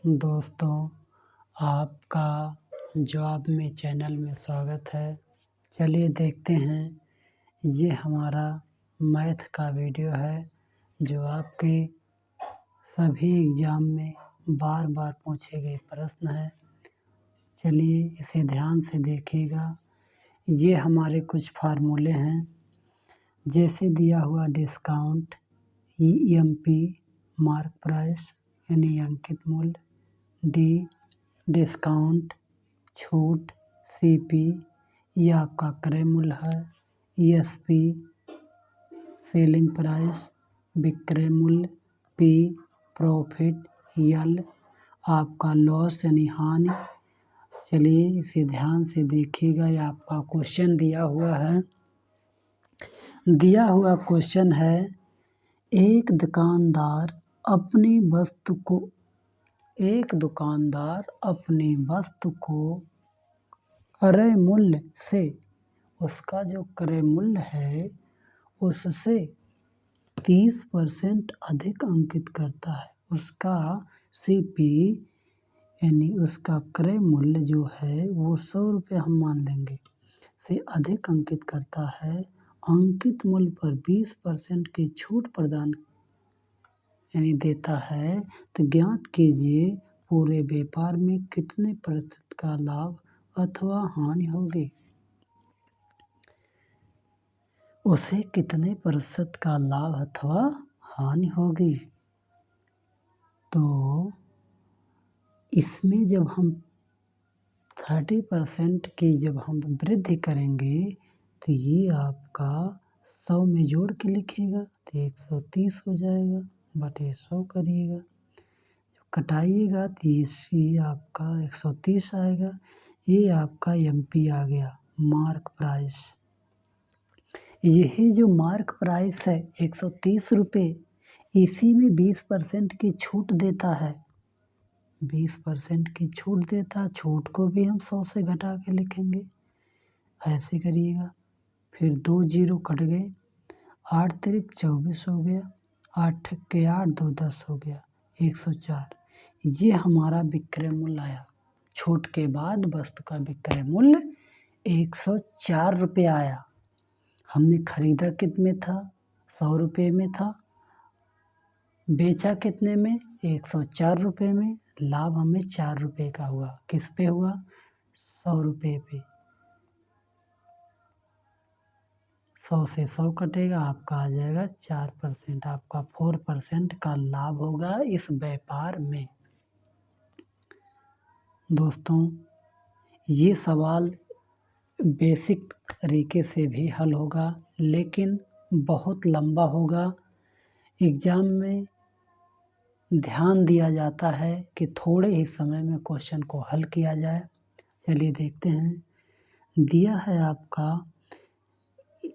दोस्तों, आपका जॉब में चैनल में स्वागत है। चलिए देखते हैं, ये हमारा मैथ का वीडियो है जो आपके सभी एग्ज़ाम में बार बार पूछे गए प्रश्न है। चलिए इसे ध्यान से देखिएगा। ये हमारे कुछ फार्मूले हैं, जैसे दिया हुआ डिस्काउंट, EMP मार्क प्राइस यानी अंकित मूल्य, डी डिस्काउंट छूट, CP ये आपका क्रय मूल्य है, ESP सेलिंग प्राइस विक्रय मूल्य, P प्रॉफिट, L आपका लॉस यानी हानि। चलिए इसे ध्यान से देखिएगा। ये आपका क्वेश्चन दिया हुआ है। दिया हुआ क्वेश्चन है, एक दुकानदार अपनी वस्तु को क्रय मूल्य से, उसका जो क्रय मूल्य है उससे 30% अधिक अंकित करता है। उसका CP यानी उसका क्रय मूल्य जो है वो 100 रुपये हम मान लेंगे, से अधिक अंकित करता है। अंकित मूल्य पर 20% की छूट प्रदान यानी देता है, तो ज्ञात कीजिए पूरे व्यापार में कितने प्रतिशत का लाभ अथवा हानि होगी। उसे कितने प्रतिशत का लाभ अथवा हानि होगी। तो इसमें जब हम 30% की जब हम वृद्धि करेंगे तो ये आपका 100 में जोड़ के लिखिएगा तो 130 हो जाएगा, बटे 100 करिएगा। जब कटाइएगा तो ये आपका 130 आएगा। ये आपका MP आ गया, मार्क प्राइस। यही जो मार्क प्राइस है 130 रुपये, इसी में 20% की छूट देता है। 20% की छूट देता है। छूट को भी हम 100 से घटा के लिखेंगे, ऐसे करिएगा। फिर 2 जीरो कट गए, 8 तिरिक 24 हो गया, 8 के 8 2 10 हो गया, 104। ये हमारा विक्रय मूल्य आया। छूट के बाद वस्तु का विक्रय मूल्य 104 रुपये आया। हमने खरीदा कितने था? 100 रुपये में था। बेचा कितने में? 104 रुपये में। लाभ हमें 4 रुपये का हुआ। किस पे हुआ? 100 रुपये पे। 100 से 100 कटेगा, आपका आ जाएगा 4%। आपका 4% का लाभ होगा इस व्यापार में। दोस्तों, ये सवाल बेसिक तरीके से भी हल होगा, लेकिन बहुत लंबा होगा। एग्ज़ाम में ध्यान दिया जाता है कि थोड़े ही समय में क्वेश्चन को हल किया जाए। चलिए देखते हैं। दिया है आपका,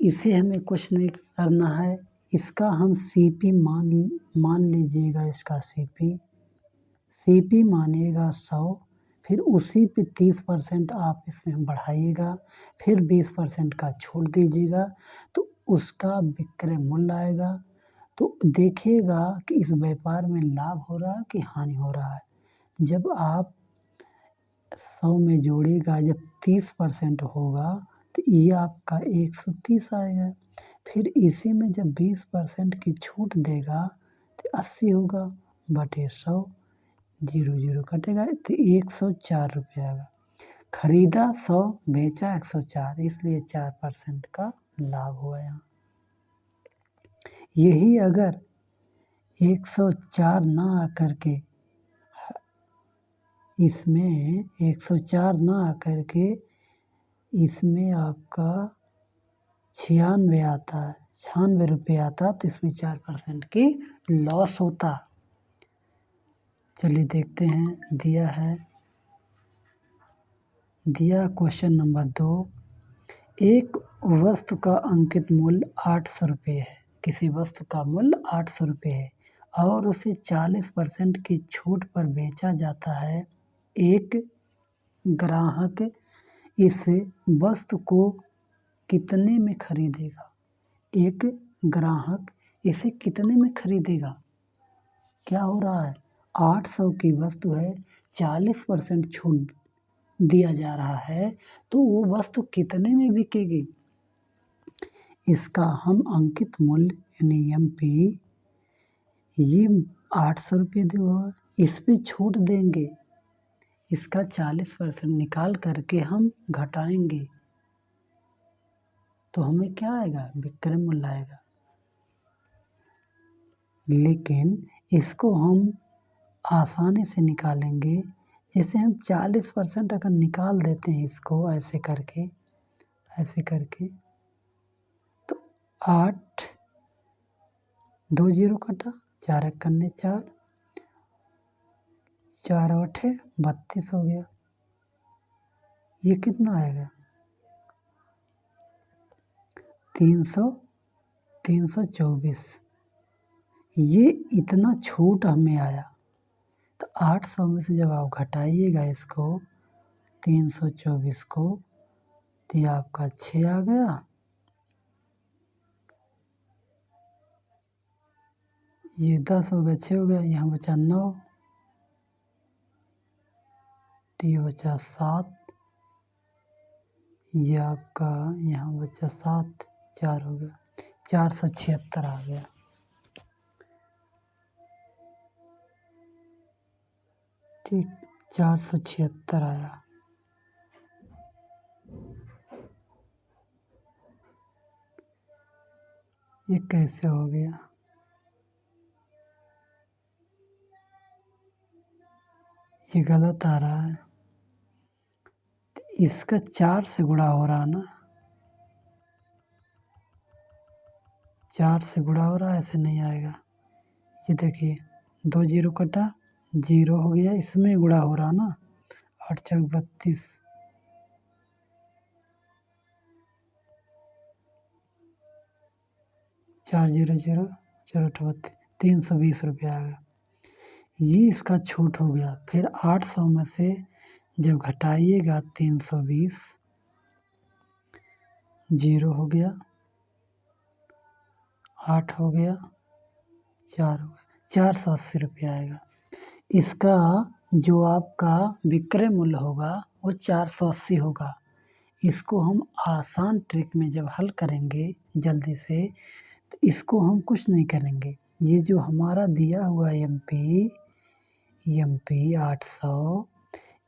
इसे हमें कुछ नहीं करना है। इसका हम CP मान लीजिएगा। इसका CP मानिएगा 100, फिर उसी पे 30% आप इसमें बढ़ाइएगा, फिर 20% का छूट दीजिएगा, तो उसका विक्रय मूल्य आएगा। तो देखिएगा कि इस व्यापार में लाभ हो रहा है कि हानि हो रहा है। जब आप 100 में जोड़िएगा, जब 30% होगा तो ये आपका 130 आएगा। फिर इसी में जब 20% की छूट देगा तो 80 होगा, बटे 100, 0 0 कटेगा तो 104 रुपये आएगा। खरीदा 100, बेचा 104, इसलिए 4% का लाभ हुआ यहाँ। यही अगर 104 ना आकर के इसमें 104 ना आकर के इसमें आपका 96 आता है, 96 रुपये आता, तो इसमें 4% की लॉस होता। चलिए देखते हैं। दिया क्वेश्चन नंबर 2, एक वस्तु का अंकित मूल्य 800 रुपये है। किसी वस्तु का मूल्य 800 रुपये है और उसे 40% की छूट पर बेचा जाता है। एक ग्राहक इस वस्तु को कितने में खरीदेगा? एक ग्राहक इसे कितने में खरीदेगा? क्या हो रहा है? 800 की वस्तु है, 40% छूट दिया जा रहा है, तो वो वस्तु कितने में बिकेगी? इसका हम अंकित मूल्य यानी एमपी ये 800 रुपये इस पे छूट देंगे। इसका 40% निकाल करके हम घटाएंगे तो हमें क्या आएगा? विक्रय मूल्य आएगा। लेकिन इसको हम आसानी से निकालेंगे। जैसे हम 40% अगर निकाल देते हैं इसको ऐसे करके तो 8 2 जीरो कटा, 4 एक कन्ने 4, 4 8 32 हो गया। ये कितना आएगा? 324। ये इतना छूट हमें आया। तो 800 में से जब आप घटाइएगा इसको 324 को, तो ये आपका 6 आ गया। ये 10 हो गया, 6 हो गया, यहाँ बचा 9, तो ये बचा 7, ये आपका यहाँ बचा 7, 4 हो गया, 476 आ गया। ठीक, 476 आया। ये कैसे हो गया? ये गलत आ रहा है। इसका 4 से गुणा हो रहा ना, 4 से गुणा हो रहा, ऐसे नहीं आएगा। ये देखिए 2 जीरो कटा, 0 हो गया, इसमें गुणा हो रहा ना, 8 चौक 32, 4 0 0 4 8 32, 320 रुपया आ गया। ये इसका छूट हो गया। फिर 800 में से जब घटाइएगा 320, 0 हो गया, 8 हो गया, 4 हो गया, 480 रुपया आएगा। इसका जो आपका विक्रय मूल्य होगा वो 480 होगा। इसको हम आसान ट्रिक में जब हल करेंगे जल्दी से, तो इसको हम कुछ नहीं करेंगे। ये जो हमारा दिया हुआ एमपी 800,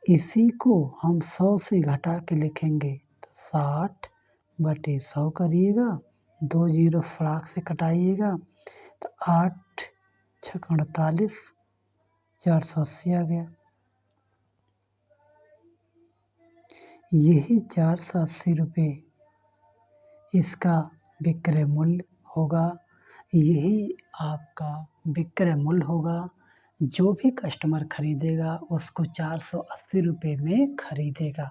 इसी को हम 100 से घटा के लिखेंगे तो 60/100 करिएगा, 2 जीरो फटाक से कटाइएगा तो 8 छक 48, 480 आ गया। यही 480 रुपये इसका विक्रय मूल्य होगा। यही आपका विक्रय मूल्य होगा। जो भी कस्टमर खरीदेगा उसको 480 रुपये में खरीदेगा।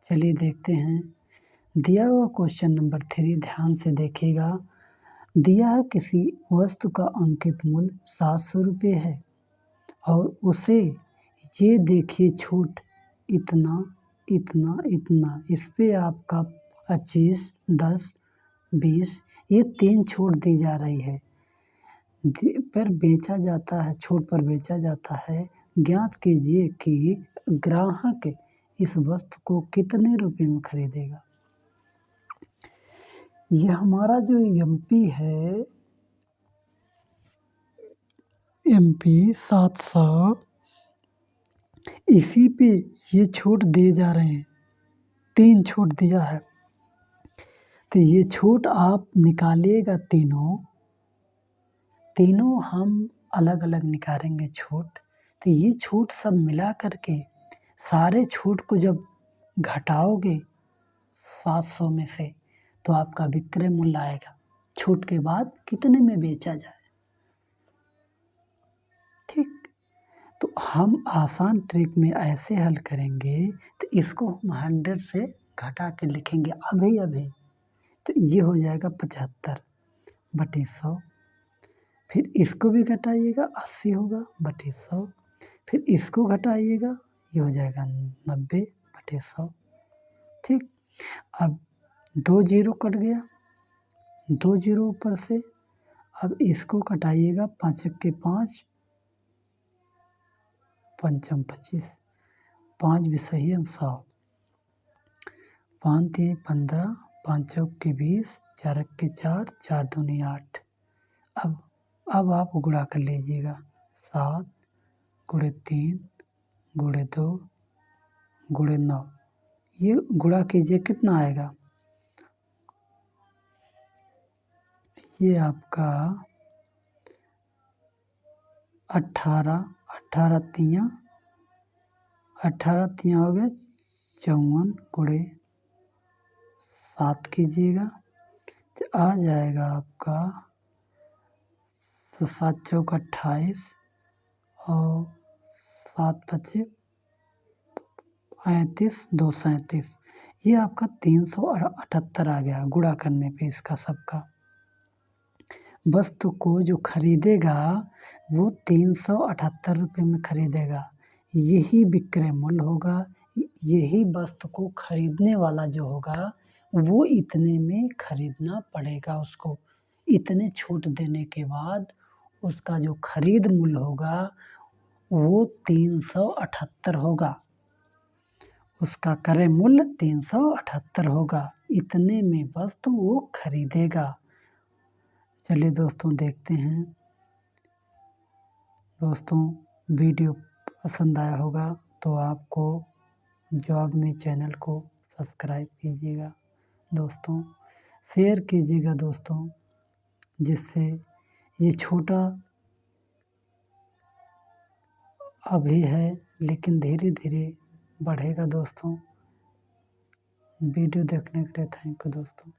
चलिए देखते हैं। दिया हुआ क्वेश्चन नंबर 3 ध्यान से देखिएगा। दिया है किसी वस्तु का अंकित मूल्य 700 रुपये है और उसे ये देखिए छूट इतना इतना इतना, इस पे आपका 25, 10, 20 ये 3 छूट दी जा रही है। पर बेचा जाता है, छूट पर बेचा जाता है। ज्ञात कीजिए कि ग्राहक इस वस्तु को कितने रुपए में खरीदेगा। ये हमारा जो एमपी है, एमपी 700, इसी पे ये छूट दिए जा रहे हैं। 3 छूट दिया है, तो ये छूट आप निकालिएगा तीनों हम अलग अलग निकालेंगे छूट। तो ये छूट सब मिला करके सारे छूट को जब घटाओगे 700 में से, तो आपका विक्रय मूल्य आएगा। छूट के बाद कितने में बेचा जाए। ठीक, तो हम आसान ट्रिक में ऐसे हल करेंगे। तो इसको हम 100 से घटा के लिखेंगे अभी। तो ये हो जाएगा 75/100। फिर इसको भी घटाइएगा, 80 होगा बटे 100। फिर इसको घटाइएगा, ये हो जाएगा 90/100। ठीक, अब 2 जीरो कट गया, 2 जीरो ऊपर से। अब इसको घटाइएगा, 5 एक के 5, पंचम 25, 5 भी सही है 100, 5 3 15, 5 चौके 20, 4 के 4, 4 दूनी 8। अब आप गुणा कर लीजिएगा, 7 गुणे 3 गुणे 2 गुणे 9, ये गुणा कीजिए कितना आएगा, ये आपका 18, 18 तियाँ हो गया 54 गुणे 7 कीजिएगा तो आ जाएगा आपका, तो 7 चौक 28 और 7 पचे 35, 2 37, ये आपका 378 आ गया गुणा करने पे इसका सबका। वस्तु को जो खरीदेगा वो 378 रुपये में खरीदेगा, यही विक्रय मूल्य होगा। यही वस्तु को खरीदने वाला जो होगा वो इतने में खरीदना पड़ेगा उसको, इतने छूट देने के बाद उसका जो खरीद मूल्य होगा वो 378 होगा, उसका क्रय मूल्य 378 होगा, इतने में वस्तु वो खरीदेगा। चलिए दोस्तों देखते हैं। दोस्तों वीडियो पसंद आया होगा तो आपको जॉब में चैनल को सब्सक्राइब कीजिएगा दोस्तों, शेयर कीजिएगा दोस्तों, जिससे ये छोटा अभी है लेकिन धीरे धीरे बढ़ेगा दोस्तों। वीडियो देखने के लिए थैंक यू दोस्तों।